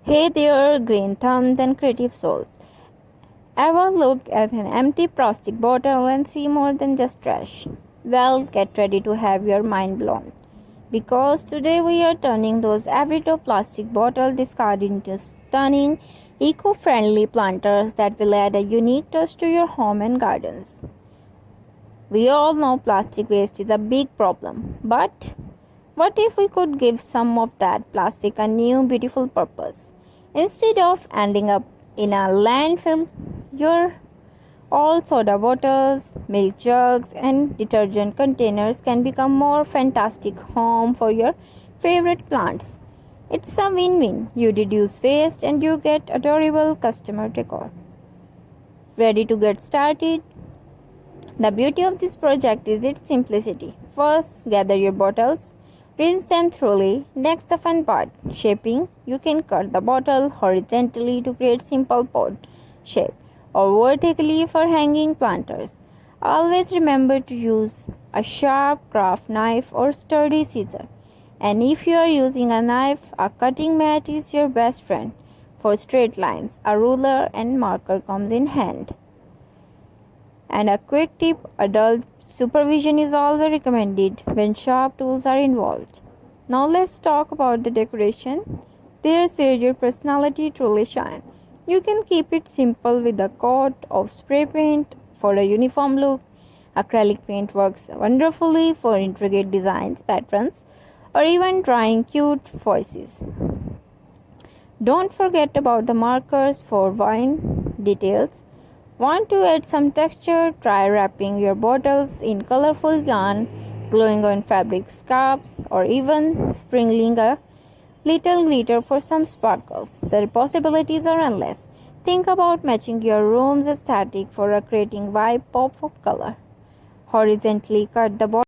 Hey there, green thumbs and creative souls. Ever look at an empty plastic bottle and see more than just trash? Well, get ready to have your mind blown. Because today we are turning those everyday plastic bottle discard into stunning, eco-friendly planters that will add a unique touch to your home and gardens. We all know plastic waste is a big problem, but what if we could give some of that plastic a new beautiful purpose? Instead of ending up in a landfill, your all soda bottles, milk jugs, and detergent containers can become more fantastic home for your favorite plants. It's a win-win. You reduce waste and you get adorable customer decor. Ready to get started? The beauty of this project is its simplicity. First, gather your bottles, rinse them thoroughly. Next, the fun part, shaping. You can cut the bottle horizontally to create simple pot shape or vertically for hanging planters. Always remember to use a sharp craft knife or sturdy scissor. And if you are using a knife, a cutting mat is your best friend. For straight lines, a ruler and marker comes in hand. And a quick tip, adult supervision is always recommended when sharp tools are involved. Now let's talk about the decoration. There's where your personality truly shines. You can keep it simple with a coat of spray paint for a uniform look. Acrylic paint works wonderfully for intricate designs, patterns, or even drawing cute voices. Don't forget about the markers for wine details. Want to add some texture? Try wrapping your bottles in colorful yarn, gluing on fabric scarves, or even sprinkling a little glitter for some sparkles. The possibilities are endless. Think about matching your room's aesthetic for a creating vibe pop of color. Horizontally cut the bottle.